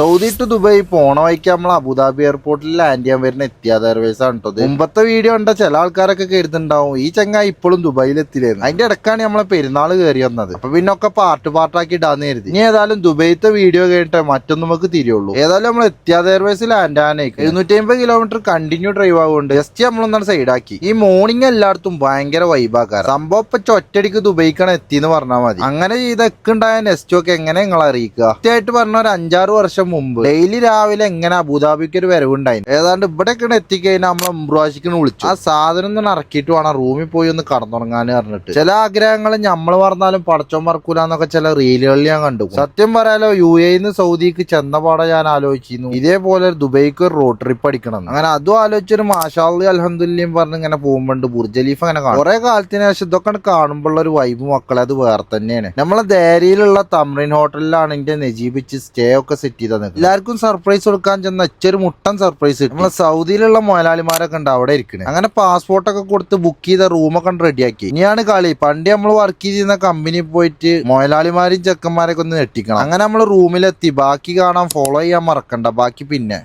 Saudi to Dubai പോണ വഴിക്ക് നമ്മൾ അബുദാബി എയർപോർട്ടിൽ ലാൻഡ് ചെയ്യാൻ വരുന്ന എത്തിയാദ് എയർവേസ് ആണ് കേട്ടോ. മുമ്പത്തെ വീഡിയോ കണ്ട ചില ആൾക്കാരൊക്കെ കരുതുണ്ടാവും ഈ ചങ്ങായി ഇപ്പോഴും ദുബായിൽ എത്തില്ലായിരുന്നു. അതിന്റെ ഇടക്കാണ് നമ്മളെ പെരുന്നാൾ കയറി വന്നത്. അപ്പൊ പിന്നെ ഒക്കെ പാർട്ടാക്കി ഇടാന്ന് കരുതി. ഇനി ഏതായാലും ദുബൈത്തെ വീഡിയോ കഴിഞ്ഞിട്ട് മറ്റൊന്നും നമുക്ക് തിരിയുള്ളൂ. ഏതായാലും നമ്മൾ എത്തിയാദ് എയർവേസ് ലാൻഡ് ആനായി 750 കിലോമീറ്റർ കണ്ടിന്യൂ ഡ്രൈവ് ആവുകൊണ്ട് ജസ്റ്റ് നമ്മളൊന്നാണ് സൈഡാക്കി. ഈ മോർണിംഗ് എല്ലായിടത്തും ഭയങ്കര വൈബാക്കാറ്. സംഭവം ഇപ്പൊ ഒറ്റടിക്ക് ദുബൈക്കാണ് എത്തിന്ന് പറഞ്ഞാൽ മതി. അങ്ങനെ ചെയ്തൊക്കെണ്ടായ നെക്സ്റ്റ് ഒക്കെ എങ്ങനെ നിങ്ങൾ അറിയിക്കുക. കൃത്യമായിട്ട് പറഞ്ഞ ഒരു 5-6 വർഷം മുമ്പ് ഡെയിലി രാവിലെ എങ്ങനെ അബുദാബിക്ക് ഒരു വരവുണ്ടായി. ഏതാണ്ട് ഇവിടെയൊക്കെ എത്തിക്കഴിഞ്ഞാൽ നമ്മളെ ഉംറാഷിക്ക് വിളിച്ചു. ആ സാധനം ഒന്ന് ഇറക്കിയിട്ട് വേണം റൂമിൽ പോയി ഒന്ന് കടന്നുറങ്ങാന്ന് പറഞ്ഞിട്ട്. ചില ആഗ്രഹങ്ങൾ നമ്മൾ പറഞ്ഞാലും പടച്ചോൻ മറക്കൂലെന്നൊക്കെ ചില റീലുകളിൽ ഞാൻ കണ്ടു. സത്യം പറയാലോ യുഎഇന്ന് സൗദിക്ക് ചെന്ന പാടെ ഞാൻ ആലോചിച്ചിരുന്നു ഇതേപോലെ ദുബൈക്ക് ഒരു റോഡ് ട്രിപ്പ് അടിക്കണം. അങ്ങനെ അതും ആലോചിച്ചൊരു മാഷാഅള്ളാ അൽഹംദുലില്ലാഹ് പറഞ്ഞ് ഇങ്ങനെ പോകുമ്പോണ്ട് ബുർജ് ഖലീഫ അങ്ങനെ കാണും. കുറെ കാലത്തിന് ശേഷം ഇതൊക്കെ കാണുമ്പോൾ ഒരു വൈബ് മക്കളെ അത് വേറെ തന്നെയാണ്. നമ്മളെ ദേരിയിലുള്ള തമ്രിൻ ഹോട്ടലിലാണ് എന്റെ നജീബിച്ച് സ്റ്റേ ഒക്കെ സെറ്റ് ചെയ്തത്. എല്ലാവർക്കും സർപ്രൈസ് കൊടുക്കാൻ ചെന്ന ഒരു മുട്ടൻ സർപ്രൈസ് കിട്ടും. നമ്മളെ സൗദിയിലുള്ള മുതലാളിമാരൊക്കെ ഉണ്ട് അവിടെ ഇരിക്കുന്നത്. അങ്ങനെ പാസ്പോർട്ടൊക്കെ കൊടുത്ത് ബുക്ക് ചെയ്ത റൂമൊക്കെ റെഡിയാക്കി. ഇനിയാണ് കളി. പണ്ട് നമ്മൾ വർക്ക് ചെയ്തിരുന്ന കമ്പനി പോയിട്ട് മുതലാളിമാരും ചെക്കന്മാരൊക്കെ ഒന്ന് ഞെട്ടിക്കണം. അങ്ങനെ നമ്മൾ റൂമിലെത്തി. ബാക്കി കാണാൻ ഫോളോ ചെയ്യാൻ മറക്കണ്ട. ബാക്കി പിന്നെ